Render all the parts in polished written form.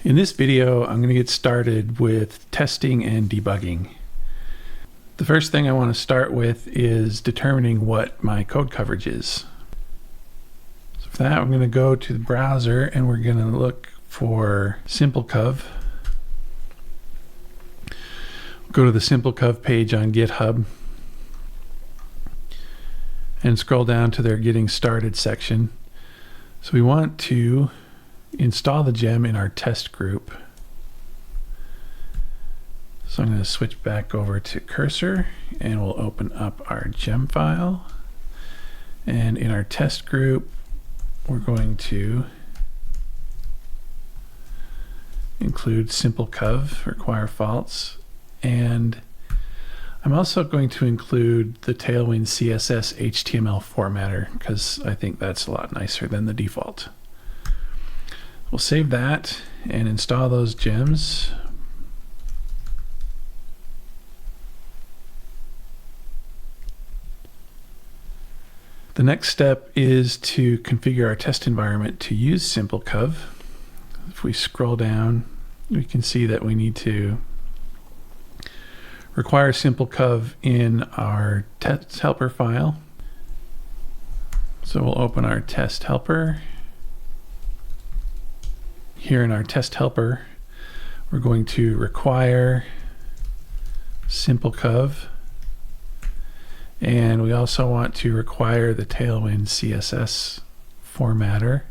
In this video, I'm going to get started with testing and debugging. The first thing I want to start with is determining what my code coverage is. So for that, I'm going to go to the browser and we're going to look for SimpleCov. Go to the SimpleCov page on GitHub and scroll down to their Getting Started section. So we want to install the gem in our test group. So I'm going to switch back over to Cursor and we'll open up our gem file. And in our test group, we're going to include SimpleCov, require false. And I'm also going to include the Tailwind CSS HTML formatter because I think that's a lot nicer than the default. We'll save that and install those gems. The next step is to configure our test environment to use SimpleCov. If we scroll down, we can see that we need to require SimpleCov in our test helper file. So we'll open our test helper. Here in our test helper, we're going to require SimpleCov, and we also want to require the Tailwind CSS formatter.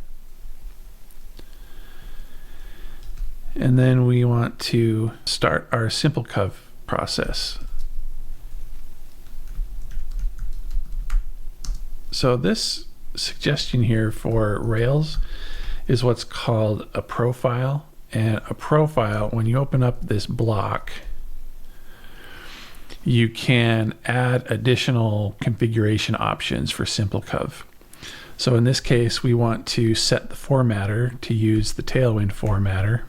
And then we want to start our SimpleCov process. So this suggestion here for Rails is what's called a profile. And a profile, when you open up this block, you can add additional configuration options for SimpleCov. So in this case, we want to set the formatter to use the Tailwind formatter.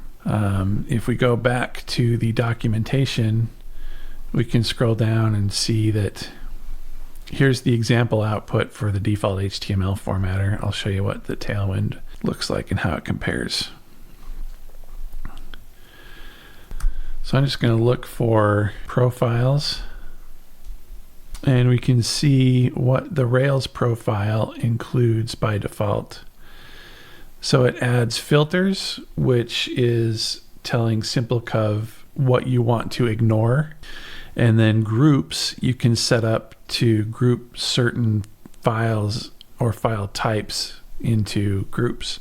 If we go back to the documentation, we can scroll down and see that here's the example output for the default HTML formatter. I'll show you what the Tailwind looks like and how it compares. So I'm just going to look for profiles, and we can see what the Rails profile includes by default. So it adds filters, which is telling SimpleCov what you want to ignore, and then groups you can set up to group certain files or file types into groups.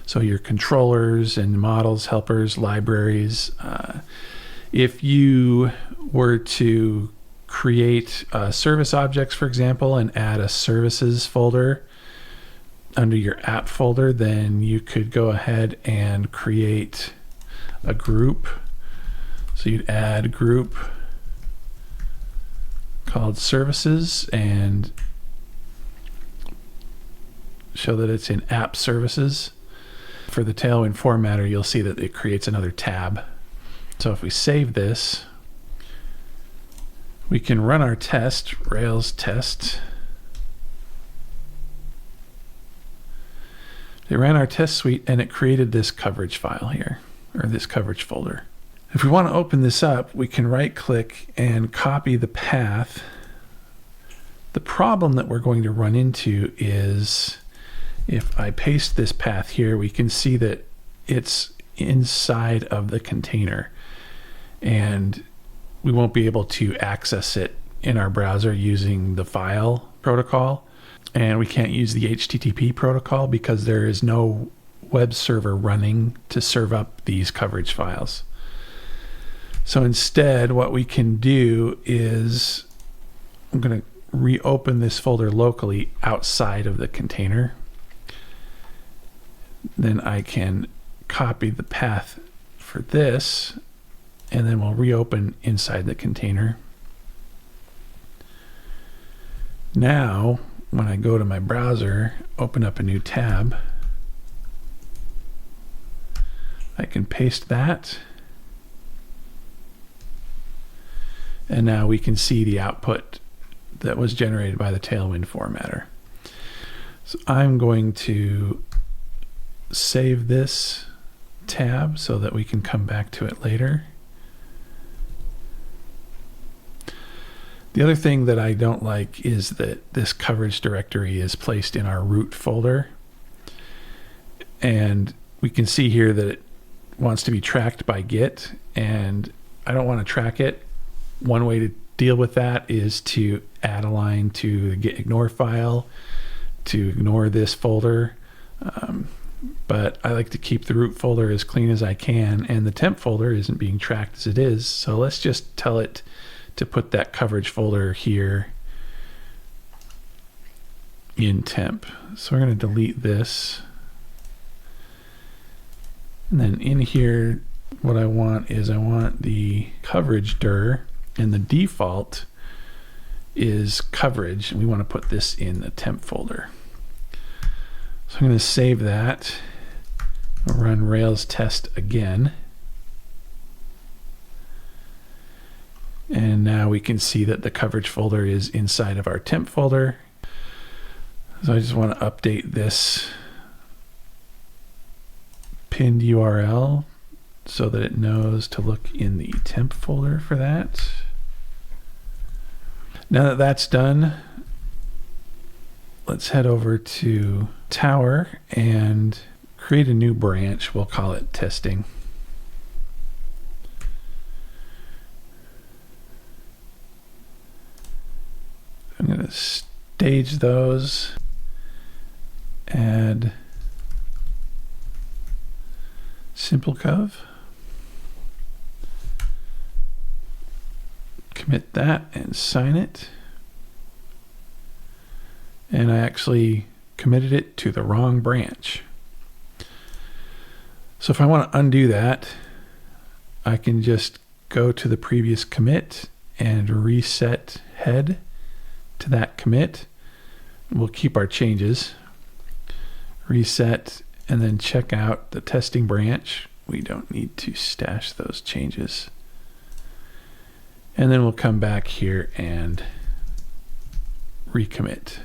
So your controllers and models, helpers, libraries. If you were to create service objects, for example, and add a services folder under your app folder, then you could go ahead and create a group. So you'd add a group called services and show that it's in app services. For the Tailwind formatter, you'll see that it creates another tab. So if we save this, we can run our test, Rails test. They ran our test suite and it created this coverage file here, or this coverage folder. If we want to open this up, we can right click and copy the path. The problem that we're going to run into is if I paste this path here, we can see that it's inside of the container and we won't be able to access it in our browser using the file protocol. And we can't use the HTTP protocol because there is no web server running to serve up these coverage files. So instead, what we can do is I'm going to reopen this folder locally outside of the container. Then I can copy the path for this, and then we'll reopen inside the container. Now, when I go to my browser, open up a new tab, I can paste that. And now we can see the output that was generated by the Tailwind formatter. So I'm going to save this tab so that we can come back to it later. The other thing that I don't like is that this coverage directory is placed in our root folder. And we can see here that it wants to be tracked by Git, and I don't want to track it. One way to deal with that is to add a line to the git ignore file to ignore this folder. But I like to keep the root folder as clean as I can, and the temp folder isn't being tracked as it is. So let's just tell it to put that coverage folder here in temp. So we're going to delete this. And then in here, what I want is I want the coverage dir, and the default is coverage. And we want to put this in the temp folder. So I'm going to save that. I'll run Rails test again. And now we can see that the coverage folder is inside of our temp folder. So I just want to update this pinned URL so that it knows to look in the temp folder for that. Now that that's done, let's head over to Tower and create a new branch. We'll call it testing. I'm going to stage those, add simplecov, commit that and sign it. And I actually committed it to the wrong branch. So if I want to undo that, I can just go to the previous commit and reset head to that commit. We'll keep our changes. Reset and then check out the testing branch. We don't need to stash those changes. And then we'll come back here and recommit.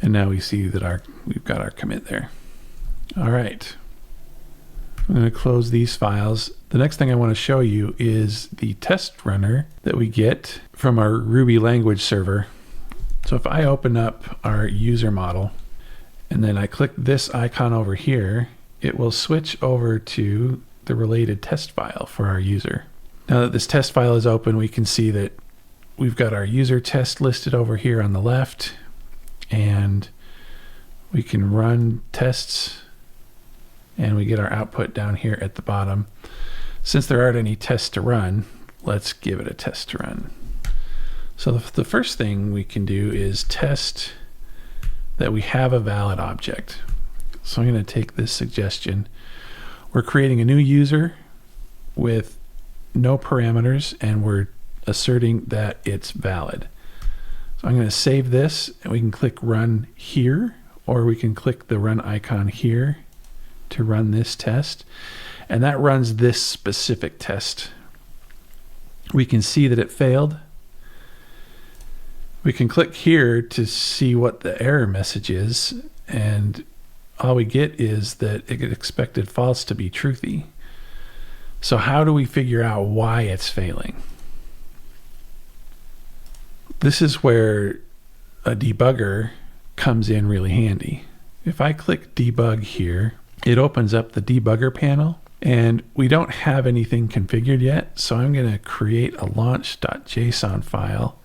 And now we see that we've got our commit there. All right. I'm going to close these files. The next thing I want to show you is the test runner that we get from our Ruby language server. So if I open up our user model and then I click this icon over here, it will switch over to the related test file for our user. Now that this test file is open, we can see that we've got our user test listed over here on the left, and we can run tests and we get our output down here at the bottom. Since there aren't any tests to run, let's give it a test to run. So the first thing we can do is test that we have a valid object. So I'm going to take this suggestion. We're creating a new user with no parameters, and we're asserting that it's valid. So I'm going to save this, and we can click run here, or we can click the run icon here to run this test, and that runs this specific test. We can see that it failed. We can click here to see what the error message is, and all we get is that it expected false to be truthy. So how do we figure out why it's failing? This is where a debugger comes in really handy. If I click debug here, it opens up the debugger panel, and we don't have anything configured yet. So I'm going to create a launch.json file,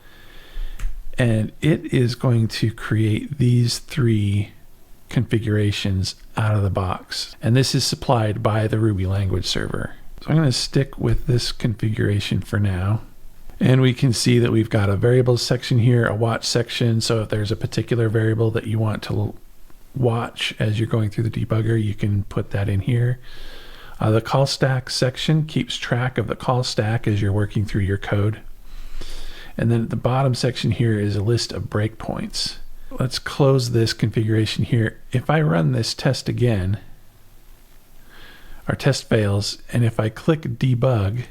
and it is going to create these three configurations out of the box. And this is supplied by the Ruby language server. So I'm going to stick with this configuration for now. And we can see that we've got a variables section here, a watch section. So if there's a particular variable that you want to watch as you're going through the debugger, you can put that in here. The call stack section keeps track of the call stack as you're working through your code. And then at the bottom section here is a list of breakpoints. Let's close this configuration here. If I run this test again, our test fails. And if I click debug,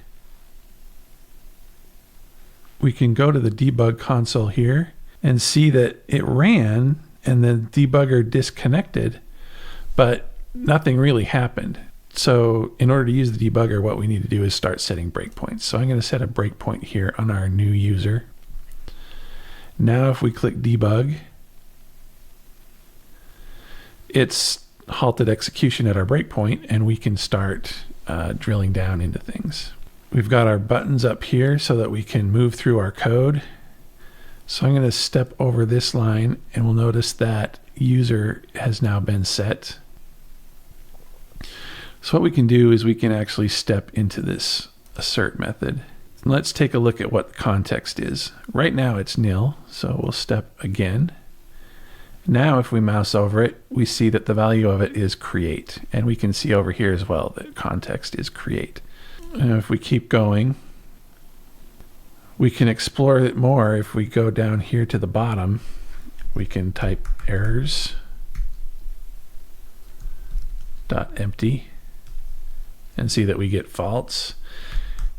we can go to the debug console here, and see that it ran and the debugger disconnected, but nothing really happened. So in order to use the debugger, what we need to do is start setting breakpoints. So I'm going to set a breakpoint here on our new user. Now if we click debug, it's halted execution at our breakpoint, and we can start drilling down into things. We've got our buttons up here so that we can move through our code. So I'm going to step over this line, and we'll notice that user has now been set. So what we can do is we can actually step into this assert method. Let's take a look at what the context is. Right now it's nil, so we'll step again. Now if we mouse over it, we see that the value of it is create, and we can see over here as well that context is create. And if we keep going, we can explore it more. If we go down here to the bottom, we can type errors.empty and see that we get false.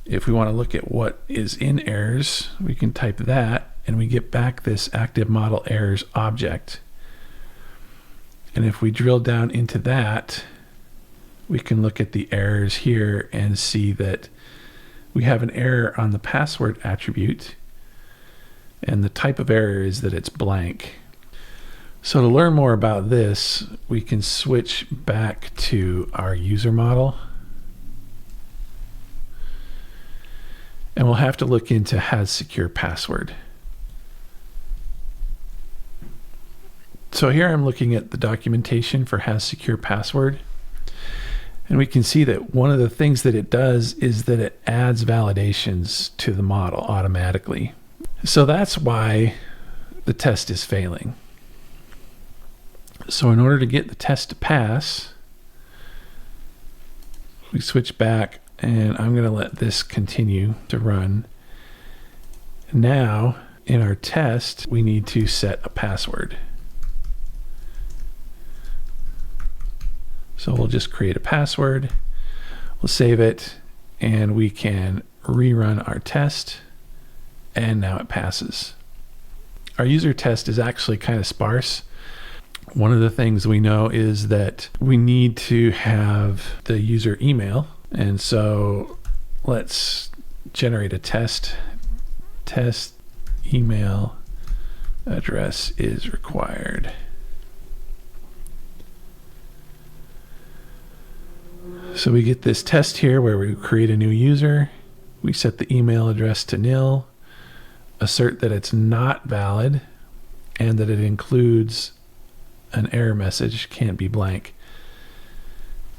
If we want to look at what is in errors, we can type that and we get back this active model errors object. And if we drill down into that, we can look at the errors here and see that we have an error on the password attribute, and the type of error is that it's blank. So to learn more about this, we can switch back to our user model, and we'll have to look into has secure password. So here I'm looking at the documentation for has secure password, and we can see that one of the things that it does is that it adds validations to the model automatically. So that's why the test is failing. So in order to get the test to pass, we switch back, and I'm going to let this continue to run. Now in our test, we need to set a password. So we'll just create a password, we'll save it, and we can rerun our test, and now it passes. Our user test is actually kind of sparse. One of the things we know is that we need to have the user email, and so let's generate a test. Test email address is required. So we get this test here where we create a new user, we set the email address to nil, assert that it's not valid, and that it includes an error message, can't be blank.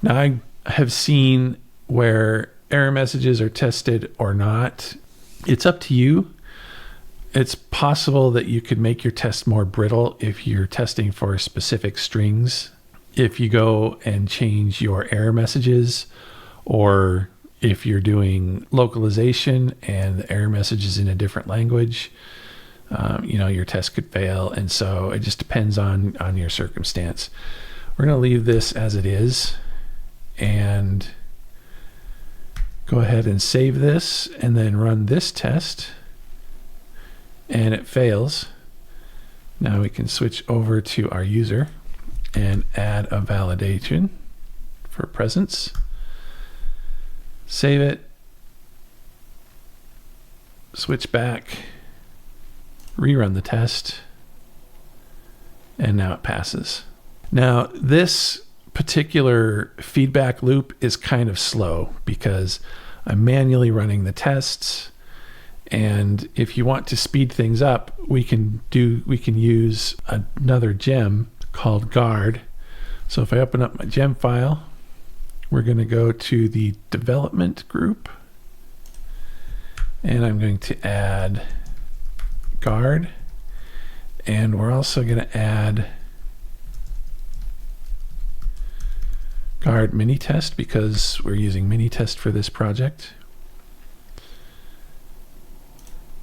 Now I have seen where error messages are tested or not. It's up to you. It's possible that you could make your test more brittle if you're testing for specific strings. If you go and change your error messages, or if you're doing localization and the error message is in a different language, your test could fail. And so it just depends on your circumstance. We're going to leave this as it is and go ahead and save this and then run this test, and it fails. Now we can switch over to our user and add a validation for presence. Save it, switch back, rerun the test, and now it passes. Now this particular feedback loop is kind of slow because I'm manually running the tests, and if you want to speed things up, we can use another gem called guard. So if I open up my gem file, we're going to go to the development group, and I'm going to add guard, and we're also going to add guard mini test because we're using mini test for this project.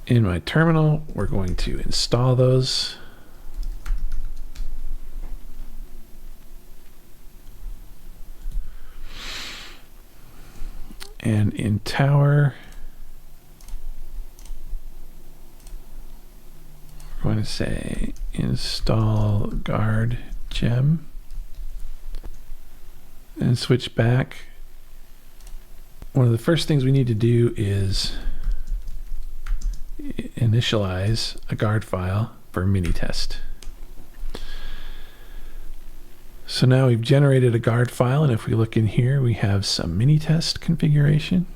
In my terminal, we're going to install those. And in tower, we're going to say install guard gem and switch back. One of the first things we need to do is initialize a guard file for Minitest. So now we've generated a guard file, and if we look in here, we have some Minitest configuration.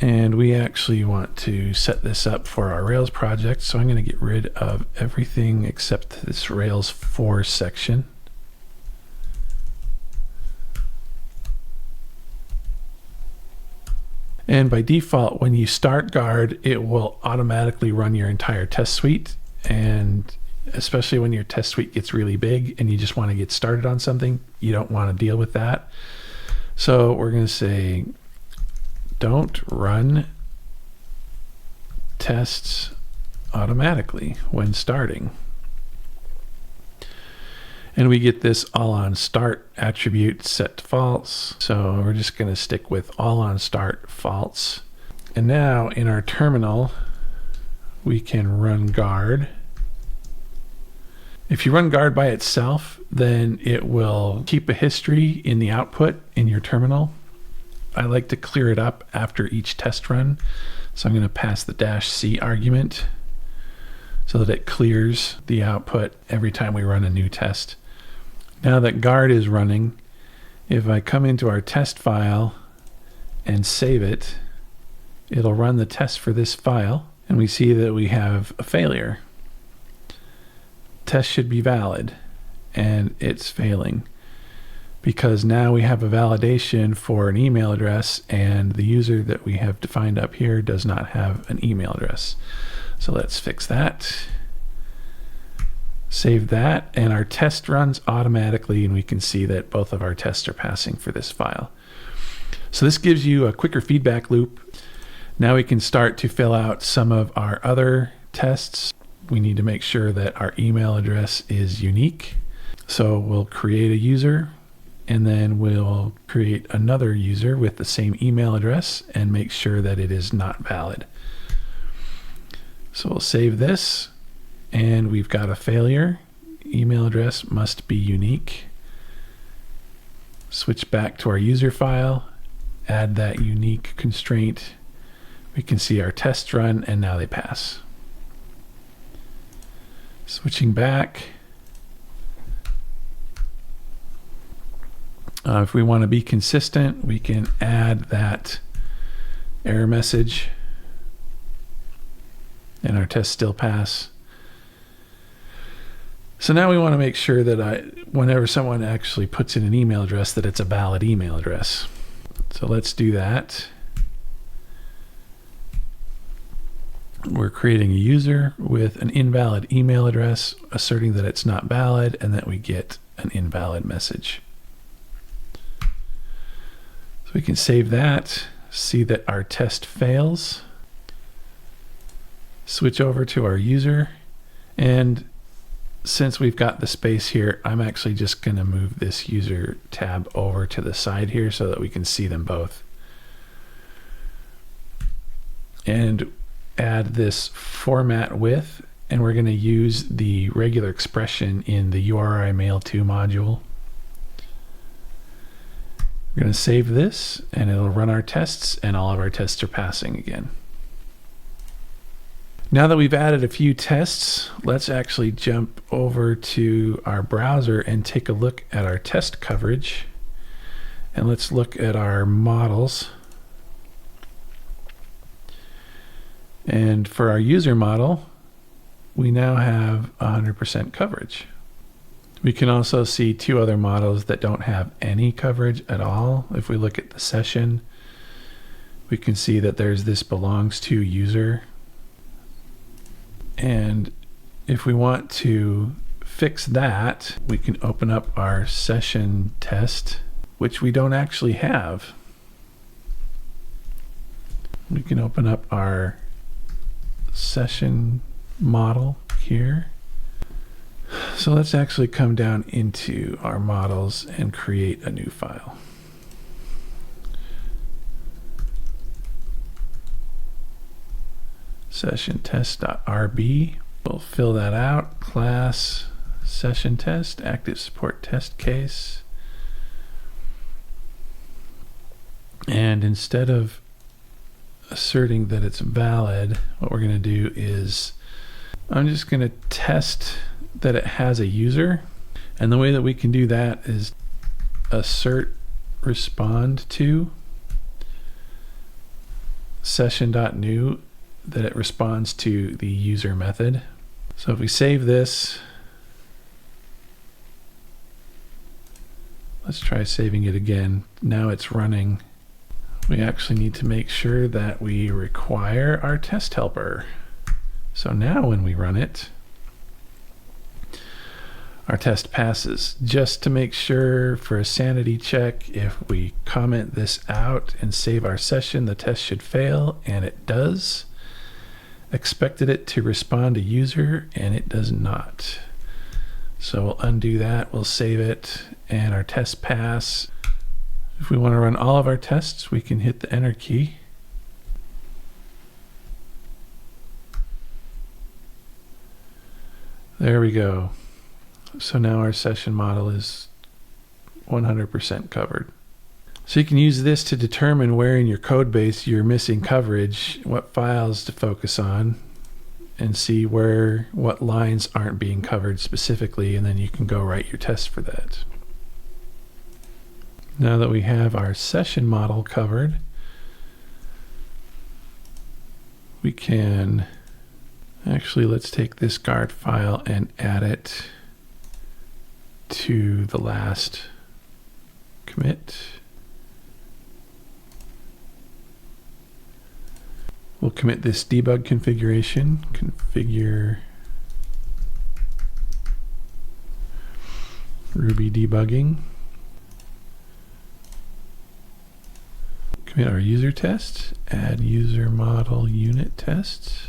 And we actually want to set this up for our Rails project, so I'm going to get rid of everything except this Rails 4 section. And by default, when you start guard, it will automatically run your entire test suite. And especially when your test suite gets really big and you just want to get started on something, you don't want to deal with that. So we're going to say, don't run tests automatically when starting. And we get this all on start attribute set to false. So we're just going to stick with all on start false. And now in our terminal, we can run guard. If you run guard by itself, then it will keep a history in the output in your terminal. I like to clear it up after each test run. So I'm going to pass the -c argument so that it clears the output every time we run a new test. Now that guard is running, if I come into our test file and save it, it'll run the test for this file, and we see that we have a failure. Test should be valid, and it's failing because now we have a validation for an email address, and the user that we have defined up here does not have an email address. So let's fix that. Save that, and our test runs automatically, and we can see that both of our tests are passing for this file. So this gives you a quicker feedback loop. Now we can start to fill out some of our other tests. We need to make sure that our email address is unique. So we'll create a user, and then we'll create another user with the same email address and make sure that it is not valid. So we'll save this. And we've got a failure. Email address must be unique. Switch back to our user file, add that unique constraint. We can see our tests run, and now they pass. Switching back. If we want to be consistent, we can add that error message, and our tests still pass. So now we want to make sure that whenever someone actually puts in an email address, that it's a valid email address. So let's do that. We're creating a user with an invalid email address, asserting that it's not valid, and that we get an invalid message. So we can save that, see that our test fails, switch over to our user, and since we've got the space here, I'm actually just going to move this user tab over to the side here so that we can see them both. And add this format with, and we're going to use the regular expression in the URI mail-to module. We're going to save this, and it'll run our tests, and all of our tests are passing again. Now that we've added a few tests, let's actually jump over to our browser and take a look at our test coverage. And let's look at our models. And for our user model, we now have 100% coverage. We can also see two other models that don't have any coverage at all. If we look at the session, we can see that there's this belongs to user. And if we want to fix that, we can open up our session test, which we don't actually have. We can open up our session model here. So let's actually come down into our models and create a new file. Session test.rb. We'll fill that out. Class session test, active support test case. And instead of asserting that it's valid, what we're going to do is I'm just going to test that it has a user. And the way that we can do that is assert respond to session.new that it responds to the user method. So if we save this, let's try saving it again. Now it's running. We actually need to make sure that we require our test helper. So now when we run it, our test passes. Just to make sure, for a sanity check, if we comment this out and save our session, the test should fail, and it does. Expected it to respond to user, and it does not. So we'll undo that, we'll save it, and our tests pass. If we want to run all of our tests, we can hit the enter key. There we go. So now our session model is 100% covered. So you can use this to determine where in your code base you're missing coverage, what files to focus on, and see what lines aren't being covered specifically, and then you can go write your test for that. Now that we have our session model covered, we can actually, let's take this guard file and add it to the last commit. We'll commit this debug configuration, configure Ruby debugging. Commit our user test, add user model unit tests.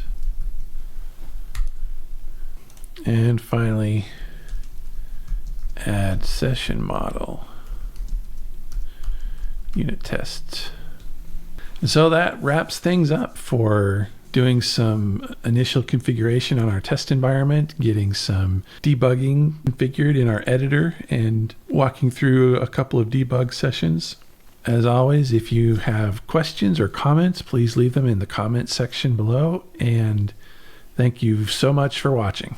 And finally, add session model unit tests. And so that wraps things up for doing some initial configuration on our test environment, getting some debugging configured in our editor, and walking through a couple of debug sessions. As always, if you have questions or comments, please leave them in the comment section below. And thank you so much for watching.